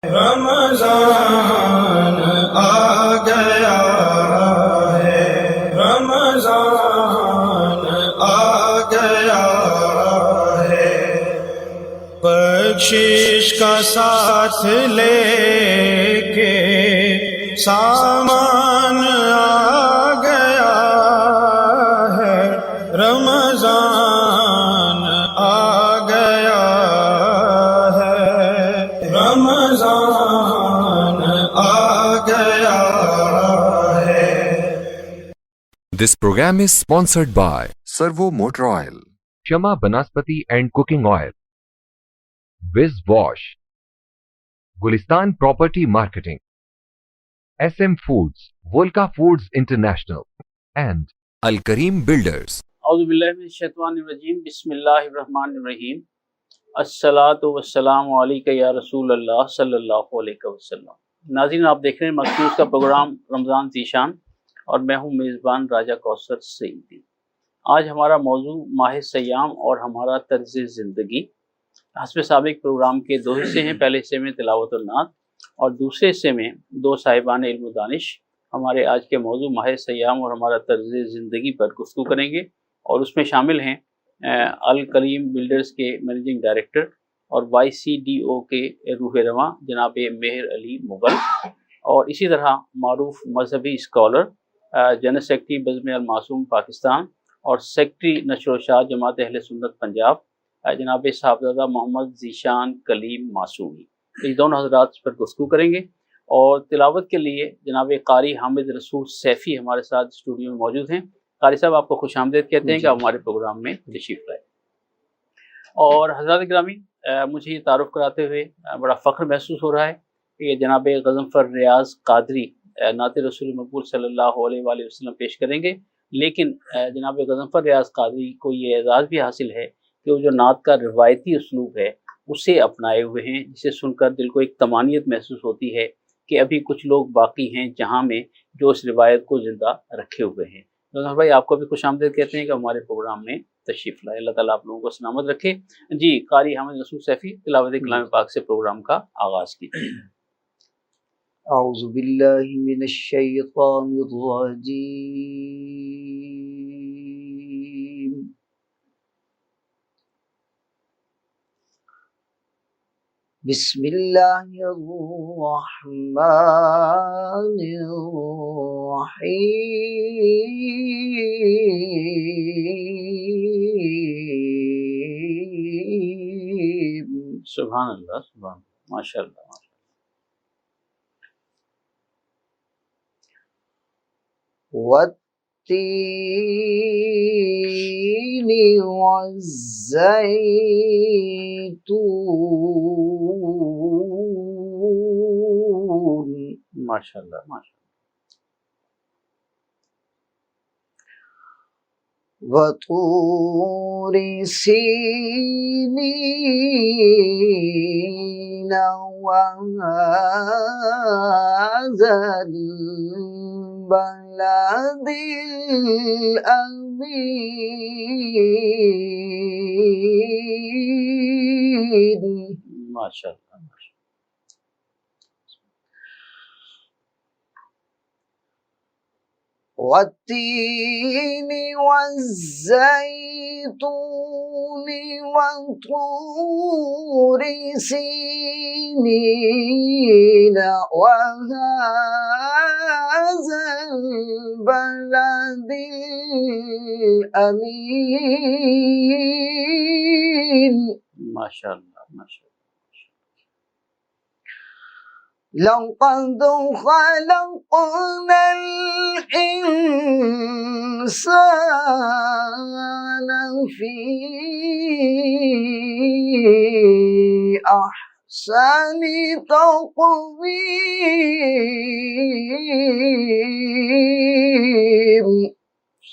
رمضان آ گیا ہے، رمضان آ گیا ہے، بخشش کا ساتھ لے کے سامان آ گیا ہے، رمضان آ گیا ہے، رمضان آ گیا ہے۔ This program is sponsored by Servo Motor Oil, Shama Banaspati and Cooking Oil, Wiz Wash, Gulistan Property Marketing, SM Foods, Volca Foods International, and Al Kareem Builders. اعوذ باللہ من الشیطان الرجیم، بسم اللہ الرحمن الرحیم۔ الصلاۃ والسلام علیک یا رسول اللہ صلی اللہ علیہ وسلم۔ ناظرین، آپ دیکھ رہے ہیں مخصوص کا پروگرام رمضان ذیشان، اور میں ہوں میزبان راجہ کوثر سعیدی۔ آج ہمارا موضوع ماہ سیام اور ہمارا طرز زندگی۔ حسب سابق پروگرام کے دو حصے ہیں، پہلے حصے میں تلاوت النعت اور دوسرے حصے میں دو صاحبان علم و دانش ہمارے آج کے موضوع ماہ سیام اور ہمارا طرز زندگی پر گفتگو کریں گے، اور اس میں شامل ہیں الکریم بلڈرز کے منیجنگ ڈائریکٹر اور YCDO کے روح رواں جناب مہر علی مغل، اور اسی طرح معروف مذہبی اسکالر، جنرل سیکرٹری بزم المعصوم پاکستان اور سیکرٹری نشر و اشاعت جماعت اہل سنت پنجاب جناب صاحبزادہ محمد ذیشان کلیم معصومی۔ یہ دونوں حضرات اس پر گفتگو کریں گے، اور تلاوت کے لیے جناب قاری حامد رسول سیفی ہمارے ساتھ اسٹوڈیو میں موجود ہیں۔ قاری صاحب، آپ کو خوش آمدید کہتے ہیں کہ آپ ہمارے پروگرام میں تشریف لائے۔ اور حضرات گرامی، مجھے یہ تعارف کراتے ہوئے بڑا فخر محسوس ہو رہا ہے کہ جناب غضنفر ریاض قادری نعت رسول مقبول صلی اللہ علیہ وآلہ وسلم پیش کریں گے، لیکن جناب غضنفر ریاض قادری کو یہ اعزاز بھی حاصل ہے کہ وہ جو نعت کا روایتی اسلوب ہے اسے اپنائے ہوئے ہیں، جسے سن کر دل کو ایک طمانیت محسوس ہوتی ہے کہ ابھی کچھ لوگ باقی ہیں جہاں میں جو اس روایت کو زندہ رکھے ہوئے ہیں۔ غضنفر بھائی، آپ کو بھی خوش آمدید کہتے ہیں کہ ہمارے پروگرام میں تشریف لائے۔ اللہ تعالیٰ آپ لوگوں کو سلامت رکھے۔ جی، قاری حامد رسول سیفی، تلاوت کلام پاک سے پروگرام کا آغاز کیجیے۔ اعوذ باللہ من الشیطان الرجیم، بسم اللہ الرحمن الرحیم۔ سبحان اللہ، سبحان اللہ، ماشاء اللہ، ماشاء اللہ۔ والتین والزیتون، ماشاء اللہ، ماشاء وطور سینین وهذا البلد الأمین، اللہ، ماشاء اللہ، ماشاء اللہ۔ والتین والزیتون وطور سینین وهذا البلد الأمین، ماشاء اللہ، ماشاء اللہ۔ لقد خلقنا الإنسان في أحسن تقويم،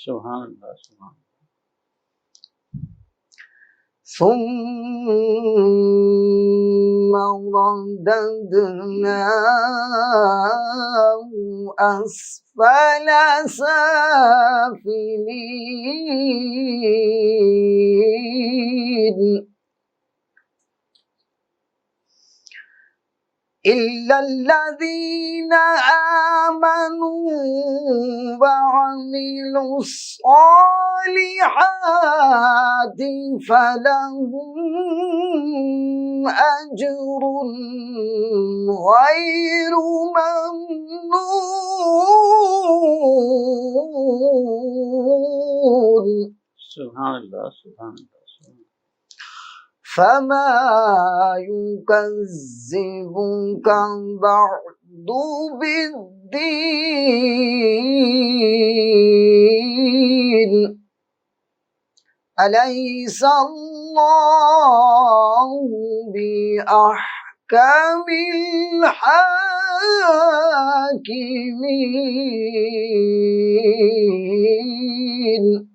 سبحان اللہ، سبحان اللہ۔ ثم رددناه أسفل سافلين، إلا الذين آمنوا وعملوا الصالحات فلهم أجر غير ممنون. سبحان اللہ سبحان اللہ سبحان فما يكذبك بعد بالدين أليس الله بأحكم الحاكمين.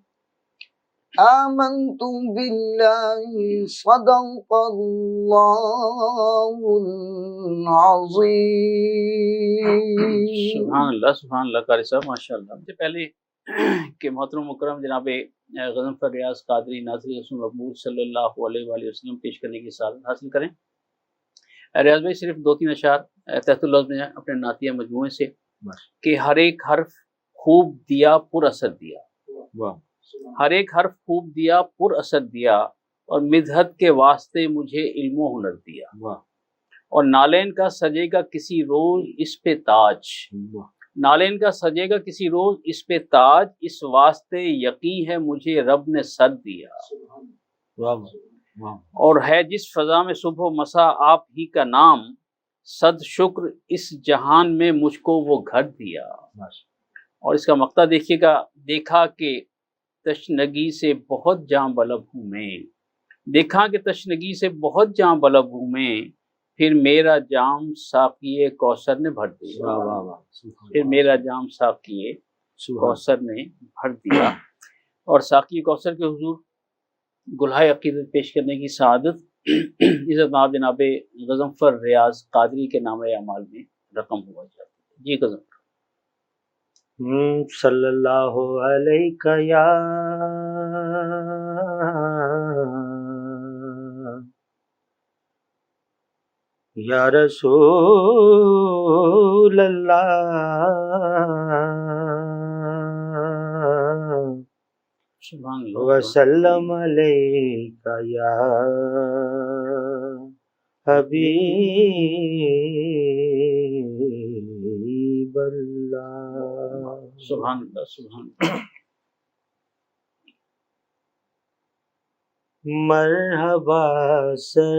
آمنت بالله صدق الله العظيم. سبحان اللہ قاری صاحب ماشاء اللہ. مجھے پہلے کہ محترم مکرم جناب غضنفر ریاض قادری ناظر رسول مقبول صلی اللہ علیہ وآلہ وسلم پیش کرنے کی سعادت حاصل کریں. ریاض بھائی صرف 2-3 اشعار تحت اللفظ میں اپنے نعتیہ مجموعے سے کہ ہر ایک حرف خوب دیا پر اثر دیا. ہر ایک حرف خوب دیا پر اثر دیا اور مدحت کے واسطے مجھے علم و ہنر دیا. اور نالین کا سجے گا کسی روز اس پہ تاج. نالین کا سجے گا کسی روز اس پہ تاج اس واسطے یقین ہے مجھے رب نے سر دیا. اور ہے جس فضا میں صبح و مسا آپ ہی کا نام صد شکر اس جہان میں مجھ کو وہ گھر دیا. اور اس کا مقطع دیکھیے گا. دیکھا کہ تشنگی سے بہت جاں بلب ہوں میں. دیکھا کہ تشنگی سے بہت جاں بلب ہوں میں پھر میرا جام ساقی کوثر نے بھر دیا. پھر میرا جام ساقی کوثر نے بھر دیا. اور ساقی کوثر کے حضور گلہائے عقیدت پیش کرنے کی سعادت عزت مآب جناب غضنفر ریاض قادری کے نام اعمال میں رقم ہوا جاتی ہے. جی غضنفر. صلی اللہ علیہ یا رسول اللہ سبحان اللہ وسلم علیہ یا حبیب اللہ. سبحان اللہ سبحان اللہ. مرحبا سرورے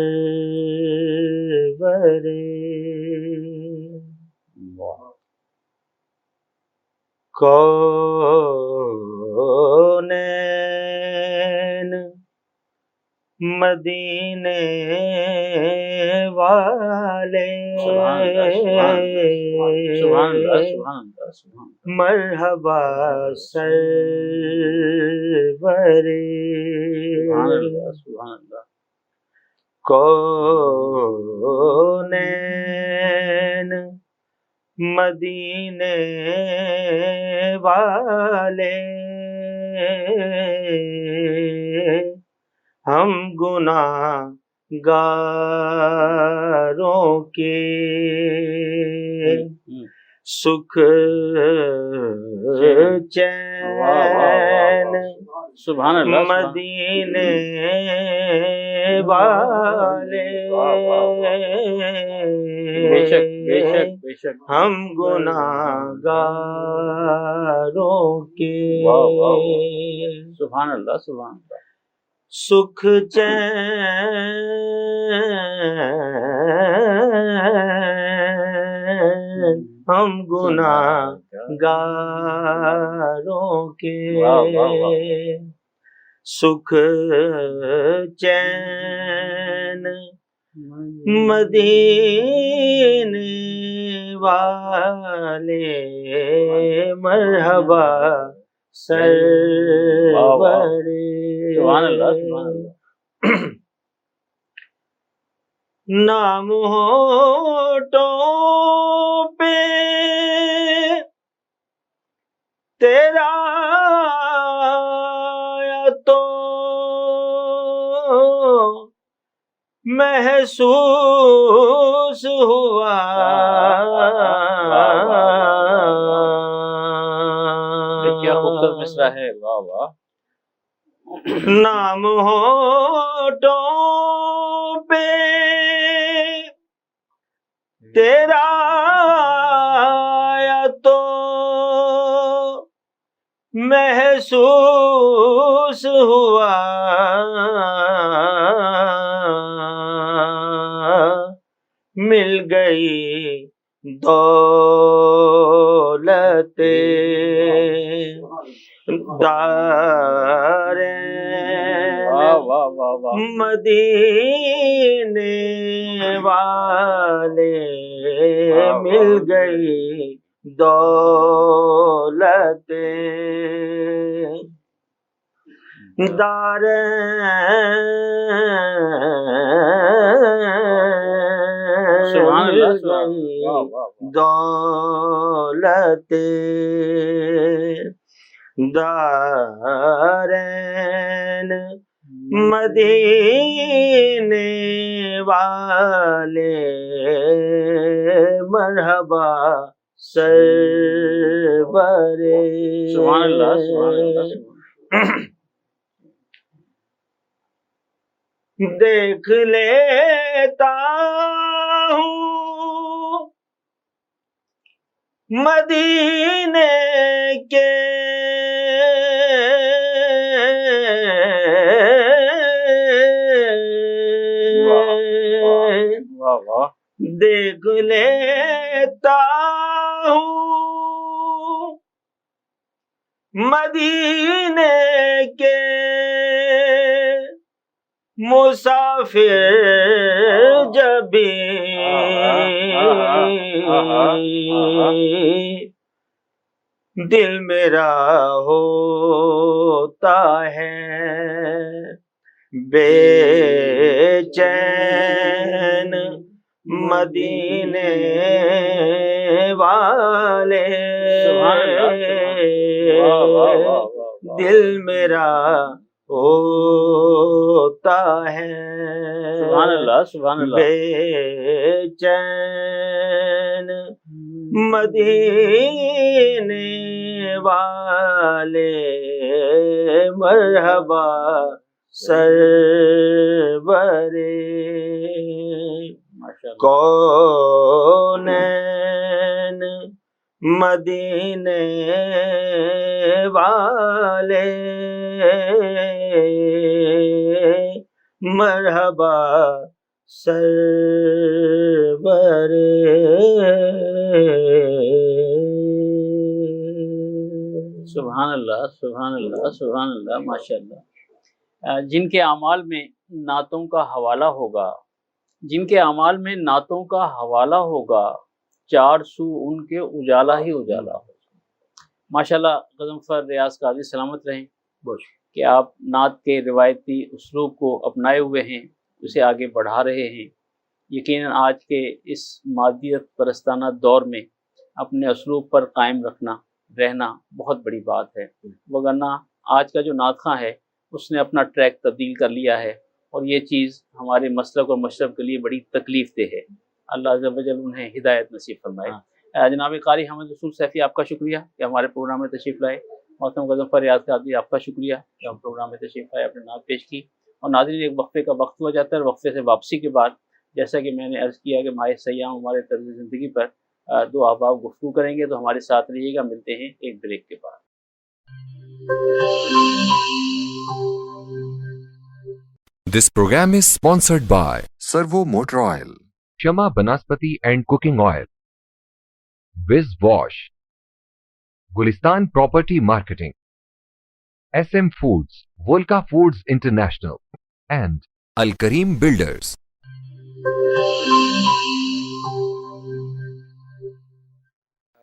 کونین مدینے والے مرحبا سرورے کونین مدینے والے ہم گناہ گاروں کے سکھ چین سبحان اللہ مدینے والے بے شک بے شک بے شک. ہم گناہ گاروں کے سبحان اللہ سبحان اللہ. سکھ چین ہم گناہ گاروں کے سکھ چین مدینے والے مرحبا سرورے. سبحان اللہ سبحان اللہ. نام ہونٹوں پہ تیرا تو محسوس ہوا کیا خوبصورت مصرع ہے، واہ واہ. نام ہونٹوں پہ تیرا آیا تو محسوس ہوا مل گئی دولت دارین واہ واہ واہ واہ. مدینے والے مل گئی دولت سبحان اللہ، مل سبحان گئی اللہ، واہ واہ واہ. دولت دارین مدینے والے مرحبا سرور سبحان اللہ، سبحان اللہ، سبحان دیکھ لیتا ہوں مدینے کے واہ واہ. دیکھ لیتا ہوں مدینے کے مسافر جب دل میرا ہوتا ہے بے چین مدینے والے سبحان اللہ، واہ واہ واہ واہ واہ. دل میرا ہوتا ہے سبحان اللہ، سبحان اللہ. بے چین مدینے والے مرحبا سرور ماشاء اللہ. کونین مدینے والے مرحبا سرور سبحان اللہ، سبحان اللہ، سبحان اللہ، ماشاء اللہ. جن کے اعمال میں نعتوں کا حوالہ ہوگا، جن کے اعمال میں نعتوں کا حوالہ ہوگا، چار سو ان کے اجالا ہی اجالا ہوگا. ماشاءاللہ غضنفر ریاض قاضی سلامت رہیں کہ آپ نعت کے روایتی اسلوب کو اپنائے ہوئے ہیں، اسے آگے بڑھا رہے ہیں. یقیناً آج کے اس مادیت پرستانہ دور میں اپنے اسلوب پر قائم رہنا بہت بڑی بات ہے، وگرنہ آج کا جو نعت خواں ہے اس نے اپنا ٹریک تبدیل کر لیا ہے، اور یہ چیز ہمارے مسلک اور مشرب کے لیے بڑی تکلیف دہ ہے. اللہ عز و جل انہیں ہدایت نصیب فرمائے. جناب قاری حامد رسول سیفی، آپ کا شکریہ کہ ہمارے پروگرام میں تشریف لائے. محترم غضنفر ریاض قاضی، آپ کا شکریہ کہ ہم پروگرام میں تشریف لائے، اپنے نعت پیش کی. اور ناظرین، ایک وقفے کا وقت ہوا جاتا ہے، اور وقفے سے واپسی کے بعد جیسا کہ میں نے عرض کیا کہ ماہ سیام ہمارے طرز زندگی پر دو احباب گفتگو کریں گے، تو ہمارے ساتھ رہیے گا. ملتے ہیں ایک بریک کے بعد. This program is sponsored by Servo Motor Oil, Shama Banaspati and Cooking Oil, Wiz Wash, Gulistan Property Marketing, SM Foods, Volca Foods International, and Al Kareem Builders.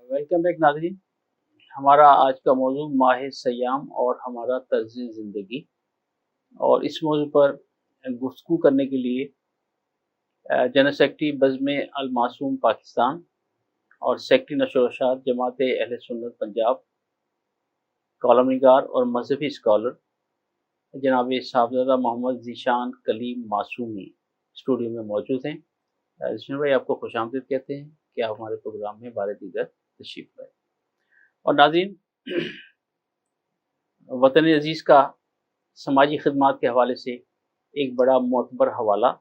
Welcome back ناظرین. ہمارا آج کا موضوع ماہ سیام اور ہمارا طرز زندگی، اور اس موضوع پر گفتگو کرنے کے لیے جنرل سیکرٹری بزم المعصوم پاکستان اور سیکرٹری نشر و اشاعت جماعت اہل سنت پنجاب، کالم نگار اور مذہبی اسکالر جناب صاحبزادہ محمد ذیشان کلیم معصومی اسٹوڈیو میں موجود ہیں۔ ذیشان بھائی آپ کو خوش آمدید کہتے ہیں کہ آپ ہمارے پروگرام میں بار دیگر تشریف لائیں۔ اور ناظرین، وطن عزیز کا سماجی خدمات کے حوالے سے ایک بڑا معتبر حوالہ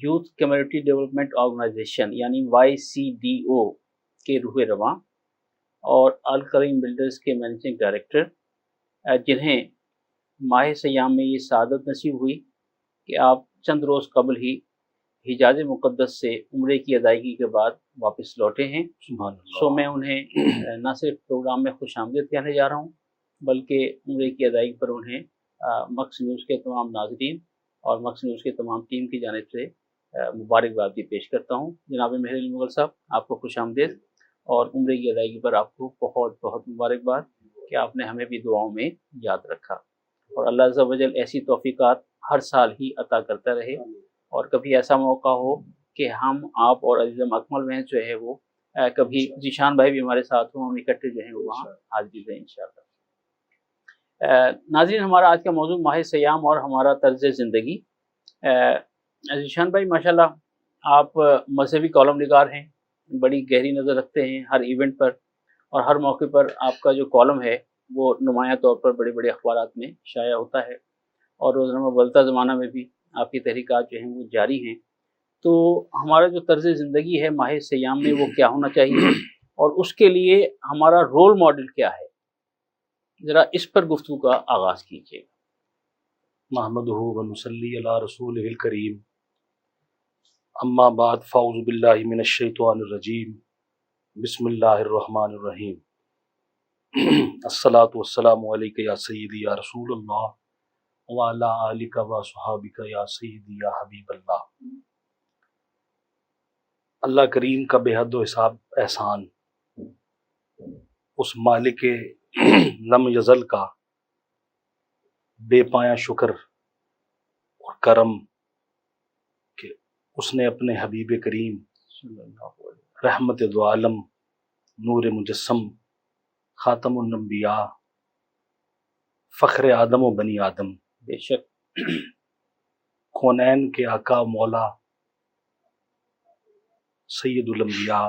یوتھ کمیونٹی ڈیولپمنٹ آرگنائزیشن یعنی YCDO کے روح رواں اور الکریم بلڈرز کے مینیجنگ ڈائریکٹر، جنہیں ماہ سیام میں یہ سعادت نصیب ہوئی کہ آپ چند روز قبل ہی حجاز مقدس سے عمرے کی ادائیگی کے بعد واپس لوٹے ہیں۔ سو میں انہیں نہ صرف پروگرام میں خوش آمدید کہنے جا رہا ہوں بلکہ عمرے کی ادائیگی پر انہیں مکس نیوز کے تمام ناظرین اور مکس نیوز کے تمام ٹیم کی جانب سے مبارکباد بھی پیش کرتا ہوں۔ جناب مہر علی مغل صاحب، آپ کو خوش آمدید اور عمرے کی ادائیگی پر آپ کو بہت بہت مبارکباد کہ آپ نے ہمیں بھی دعاؤں میں یاد رکھا، اور اللہ عز و جل ایسی توفیقات ہر سال ہی عطا کرتا رہے، اور کبھی ایسا موقع ہو کہ ہم آپ اور عزیزم اکمل میں جو ہے وہ کبھی ذیشان بھائی بھی ہمارے ساتھ ہوں، ہم اکٹھے جو ہیں وہاں حاضری دیں انشاءاللہ۔ ناظرین، ہمارا آج کا موضوع ماہ سیام اور ہمارا طرز زندگی۔ ذیشان بھائی ماشاءاللہ آپ مذہبی کالم نگار ہیں، بڑی گہری نظر رکھتے ہیں ہر ایونٹ پر، اور ہر موقع پر آپ کا جو کالم ہے وہ نمایاں طور پر بڑے بڑے اخبارات میں شائع ہوتا ہے، اور روزنامہ بدلتا زمانہ میں بھی آپ کی تحریکات جو ہیں وہ جاری ہیں۔ تو ہمارا جو طرز زندگی ہے ماہ سیام میں وہ کیا ہونا چاہیے، اور اس کے لیے ہمارا رول ماڈل کیا ہے، ذرا اس پر گفتگو کا آغاز کیجیے۔ نحمدہ ونصلی علی رسولہ الکریم، اما بعد، فاعوذ باللہ من الشیطان الرجیم، بسم اللہ الرحمن الرحیم۔ الصلاۃ والسلام علیک یا سیدی یا رسول اللہ وعلی آلک و صحابک یا سیدی یا حبیب اللہ۔ اللہ کریم کا بے حد و حساب احسان، اس مالک لم یزل کا بے پایاں شکر اور کرم کہ اس نے اپنے حبیب کریم رحمت دو عالم، نور مجسم، خاتم الانبیاء، فخر آدم و بنی آدم، بے شک کونین کے آقا مولا سید الانبیاء،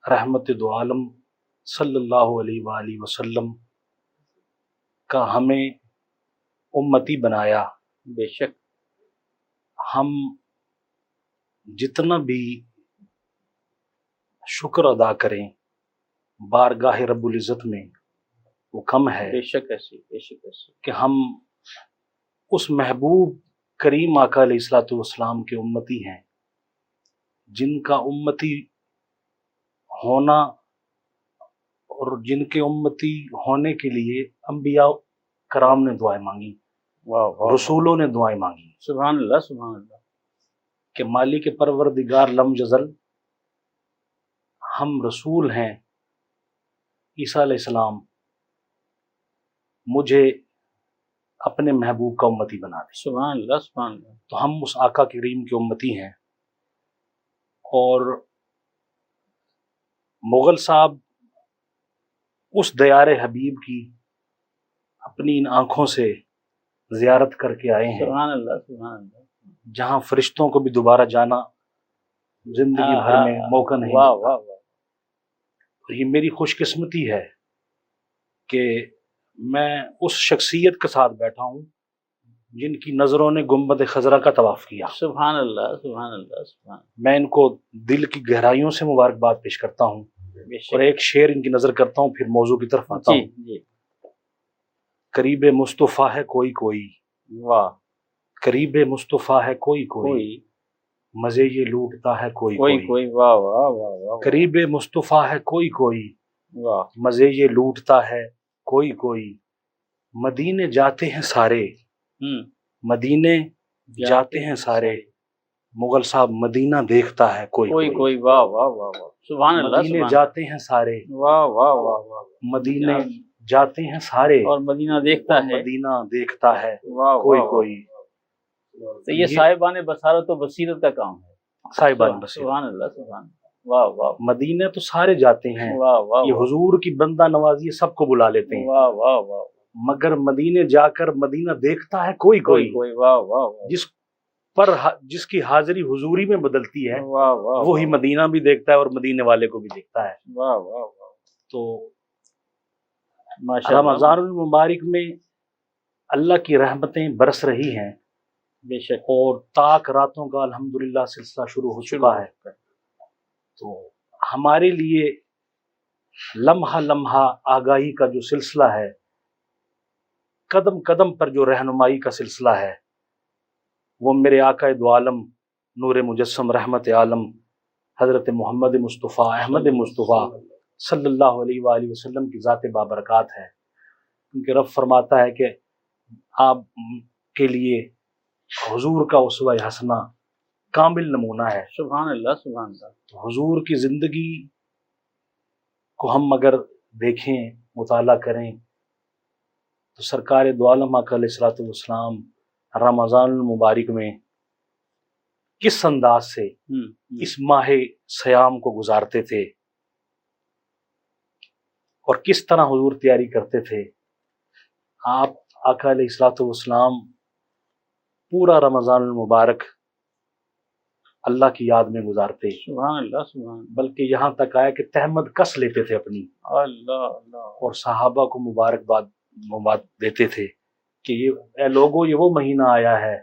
رحمت دو عالم صلی اللہ علیہ وآلہ وسلم کا ہمیں امتی بنایا۔ بے شک ہم جتنا بھی شکر ادا کریں بارگاہ رب العزت میں وہ کم ہے بے شک ایسی، بے شک ایسی۔ کہ ہم اس محبوب کریم آقا علیہ الصلوۃ والسلام کے امتی ہیں، جن کا امتی ہونا اور جن کے امتی ہونے کے لیے انبیاء کرام نے دعائیں مانگی، رسولوں نے دعائیں مانگی سبحان اللہ سبحان اللہ۔ کہ مالک پروردگار لم یزل، ہم رسول ہیں، عیسیٰ علیہ السلام مجھے اپنے محبوب کا امتی بنا دے۔ سبحان اللہ سبحان اللہ۔ تو ہم اس آقا کریم کے امتی ہیں، اور مغل صاحب اس دیار حبیب کی اپنی ان آنکھوں سے زیارت کر کے آئے ہیں سبحان اللہ سبحان اللہ۔ جہاں فرشتوں کو بھی دوبارہ جانا زندگی بھر میں موقع نہیں واہ ملتا۔ واہ واہ۔ اور یہ میری خوش قسمتی ہے کہ میں اس شخصیت کے ساتھ بیٹھا ہوں جن کی نظروں نے گنبد خضرا کا طواف کیا۔ سبحان اللہ سبحان اللہ سبحان اللہ۔ میں ان کو دل کی گہرائیوں سے مبارکباد پیش کرتا ہوں، بے اور شک۔ ایک شعر ان کی نظر کرتا ہوں، پھر موضوع کی طرف آتا جی ہوں۔ جی۔ قریب مصطفیٰ ہے کوئی کوئی، واہ۔ قریب مصطفیٰ ہے کوئی کوئی، کوئی مزے یہ لوٹتا ہے کوئی کوئی کوئی، کوئی، واہ واہ واہ واہ۔ قریب مصطفیٰ ہے کوئی کوئی، واہ۔ مزے یہ لوٹتا ہے کوئی کوئی، مدینے جاتے ہیں سارے، مدینے جاتے ہیں سارے، مغل صاحب مدینہ دیکھتا ہے کوئی کوئی کوئی، کوئی، واہ واہ واہ واہ۔ سبحان اللہ مدینے سبحان جاتے ہیں سارے، اللہ۔ واہ واہ واہ واہ۔ مدینے جاتے ہیں سارے، اور مدینہ دیکھتا ہے مدینہ دیکھتا ہے واہ کوئی واہ۔ کوئی۔ تو یہ صاحبان بصارت و بصیرت کا کام ہے۔ صاحبان بصیرت، سبحان اللہ سبحان اللہ۔ واہ واہ مدینے تو سارے جاتے ہیں، واہ واہ یہ حضور کی بندہ نوازی سب کو بلا لیتے ہیں، واہ واہ واہ۔ مگر مدینے جا کر مدینہ دیکھتا ہے کوئی کوئی کوئی واہ واہ واہ جس کی حاضری حضوری میں بدلتی ہے واہ واہ وہی مدینہ بھی دیکھتا ہے اور مدینے والے کو بھی دیکھتا ہے. واہ واہ واہ تو ماشاء اللہ رمضان المبارک میں اللہ کی رحمتیں برس رہی ہیں بے شک اور طاق راتوں کا الحمدللہ سلسلہ شروع ہو چکا ہے. تو ہمارے لیے لمحہ لمحہ آگاہی کا جو سلسلہ ہے، قدم قدم پر جو رہنمائی کا سلسلہ ہے، وہ میرے آقا دو عالم نور مجسم رحمت عالم حضرت محمد مصطفیٰ احمد مصطفیٰ صلی اللہ علیہ وآلہ وسلم کی ذات بابرکات ہے. کیونکہ رب فرماتا ہے کہ آپ کے لیے حضور کا اسوہ حسنہ کامل نمونہ ہے. سبحان اللہ سبحان اللہ. تو حضور کی زندگی کو ہم اگر دیکھیں، مطالعہ کریں، تو سرکار دو عالم آقا علیہ الصلوۃ والسلام رمضان المبارک میں کس انداز سے اس ماہ سیام کو گزارتے تھے اور کس طرح حضور تیاری کرتے تھے. آپ آقا علیہ الصلوۃ والسلام پورا رمضان المبارک اللہ کی یاد میں گزارتے، سبحان اللہ سبحان اللہ. بلکہ یہاں تک آیا کہ تہمت کس لیتے تھے اپنی اللہ اللہ. اور صحابہ کو مبارکباد دیتے تھے کہ اے لوگو، یہ وہ مہینہ آیا ہے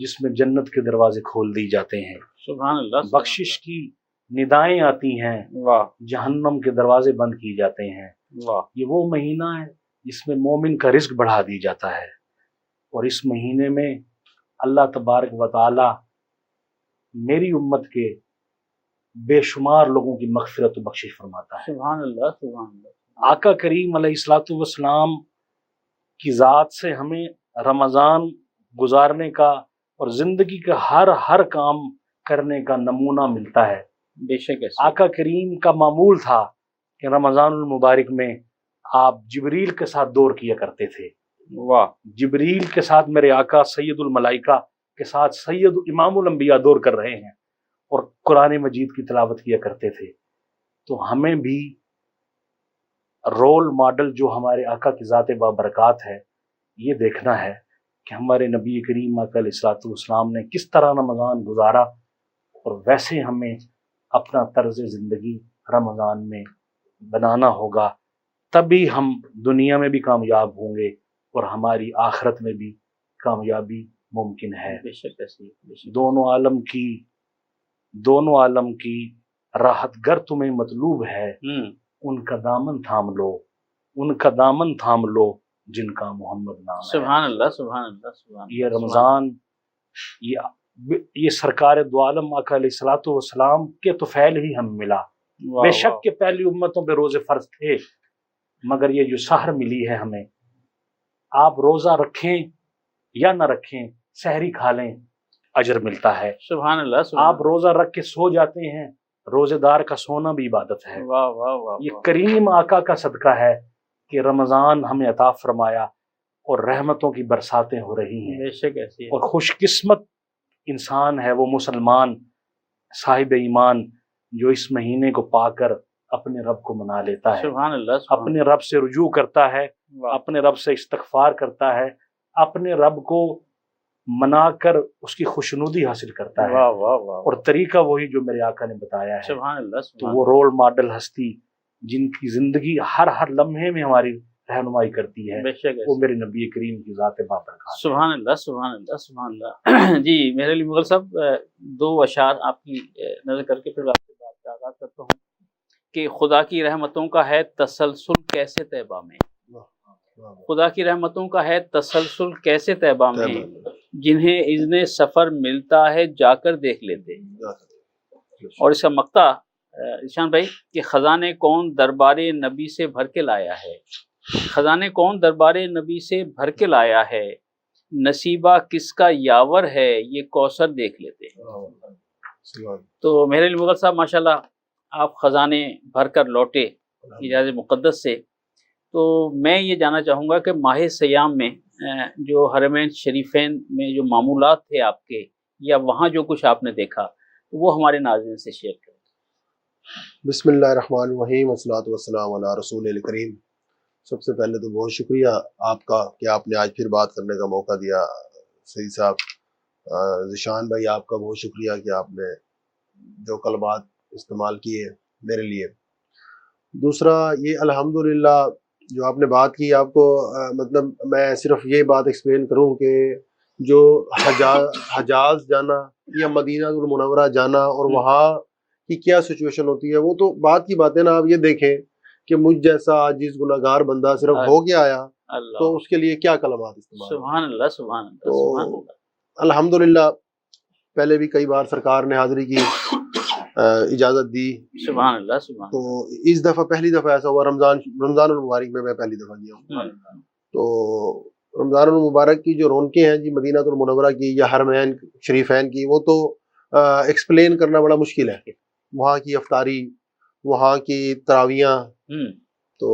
جس میں جنت کے دروازے کھول دی جاتے ہیں، سبحان اللہ. بخشش کی ندائیں آتی ہیں، واہ جہنم کے دروازے بند کیے جاتے ہیں. واہ. یہ وہ مہینہ ہے جس میں مومن کا رزق بڑھا دی جاتا ہے، اور اس مہینے میں اللہ تبارک و تعالی میری امت کے بے شمار لوگوں کی مغفرت و بخشش فرماتا ہے. سبحان اللہ سبحان اللہ. آقا کریم علیہ الصلوۃ والسلام کی ذات سے ہمیں رمضان گزارنے کا اور زندگی کا ہر کام کرنے کا نمونہ ملتا ہے. بے شک ایسے. آقا کریم کا معمول تھا کہ رمضان المبارک میں آپ جبریل کے ساتھ دور کیا کرتے تھے. واہ. جبریل کے ساتھ میرے آقا سید الملائکہ کے ساتھ سید امام الانبیاء دور کر رہے ہیں اور قرآن مجید کی تلاوت کیا کرتے تھے. تو ہمیں بھی رول ماڈل جو ہمارے آقا کی ذات بابرکات ہے، یہ دیکھنا ہے کہ ہمارے نبی کریم آقا علیہ الصلوۃ والسلام نے کس طرح رمضان گزارا، اور ویسے ہمیں اپنا طرز زندگی رمضان میں بنانا ہوگا. تبھی ہم دنیا میں بھی کامیاب ہوں گے اور ہماری آخرت میں بھی کامیابی ممکن ہے. بے شک ایسے. دونوں عالم کی راحت گر تمہیں مطلوب ہے، ان کا دامن تھام لو جن کا محمد نام ہے. سبحان اللہ سبحان اللہ سبحان اللہ. یہ رمضان یہ سرکار دو عالم آقا علیہ الصلوۃ والسلام کے تو فعل ہی ہمیں ملا. بے شک کہ پہلی امتوں پہ روزے فرض تھے، مگر یہ جو سحر ملی ہے ہمیں، آپ روزہ رکھیں یا نہ رکھیں، سحری کھا لیں، اجر ملتا ہے. سبحان اللہ سبحان. آپ روزہ رکھ کے سو جاتے ہیں، روزے دار کا سونا بھی عبادت ہے. واہ واہ واہ. یہ کریم آقا کا صدقہ ہے کہ رمضان ہمیں عطا فرمایا اور رحمتوں کی برساتیں ہو رہی ہیں. بے شک ایسے. اور خوش قسمت انسان ہے وہ مسلمان صاحب ایمان جو اس مہینے کو پا کر اپنے رب کو منا لیتا ہے، سبحان اللہ سبحان. اپنے رب سے رجوع کرتا ہے، واہ. اپنے رب سے استغفار کرتا ہے، اپنے رب کو منا کر اس کی خوشنودی حاصل کرتا ہے. واہ واہ واہ. اور طریقہ وہی جو میرے آقا نے بتایا ہے. سبحان اللہ تو سبحان وہ رول ماڈل ہستی جن کی زندگی ہر لمحے میں ہماری رہنمائی کرتی ہے، اللہ. بے شک وہ ایسے. میرے نبی کریم کی ذات بابرکات. سبحان اللہ سبحان اللہ سبحان اللہ. جی میرے لیے مغل صاحب، دو اشعار آپ کی نظر کر کے پھر آپ سے بات کا آغاز کرتا ہوں کہ خدا کی رحمتوں کا ہے تسلسل کیسے طیبہ میں، خدا کی رحمتوں کا ہے تسلسل کیسے طیبہ میں، جنہیں اذن سفر ملتا ہے جا کر دیکھ لیتے. اور اس کا مقطع ارشان بھائی کہ خزانے کون دربار نبی سے بھر کے لایا ہے، خزانے کون دربار نبی سے بھر کے لایا ہے، نصیبہ کس کا یاور ہے یہ کوثر دیکھ لیتے. تو میرے لیے مغل صاحب ماشاءاللہ آپ خزانے بھر کر لوٹے اجازت مقدس سے. تو میں یہ جاننا چاہوں گا کہ ماہ سیام میں جو حرمین شریفین میں جو معمولات تھے آپ کے، یا وہاں جو کچھ آپ نے دیکھا، وہ ہمارے ناظرین سے شیئر کریں. بسم اللہ الرحمن الرحیم، والصلاۃ والسلام علی رسول الکریم سب سے پہلے تو بہت شکریہ آپ کا کہ آپ نے آج پھر بات کرنے کا موقع دیا سعید صاحب۔ ذیشان بھائی آپ کا بہت شکریہ کہ آپ نے جو کلمات استعمال کیے میرے لیے۔ دوسرا یہ الحمدللہ جو آپ نے بات کی، آپ کو مطلب میں صرف یہ بات ایکسپلین کروں کہ جو حجاز جانا یا مدینہ المنورہ جانا اور وہاں کی کیا سچویشن ہوتی ہے، وہ تو بات کی بات ہے نا۔ آپ یہ دیکھیں کہ مجھ جیسا عاجز گناہگار بندہ صرف ہو کے آیا تو اس کے لیے کیا کلمات استعمال۔ سبحان اللہ سبحان اللہ تو سبحان اللہ۔ الحمدللہ پہلے بھی کئی بار سرکار نے حاضری کی اجازت دی، سبحان اللہ سبحان تو اس دفعہ پہلی دفعہ ایسا ہوا رمضان المبارک میں پہلی دفعہ گیا ہوں۔ اللہ۔ تو رمضان المبارک کی جو رونقیں ہیں جی مدینہ المنورہ کی یا حرمین شریفین کی، وہ تو ایکسپلین کرنا بڑا مشکل ہے۔ وہاں کی افطاری، وہاں کی تراویاں، تو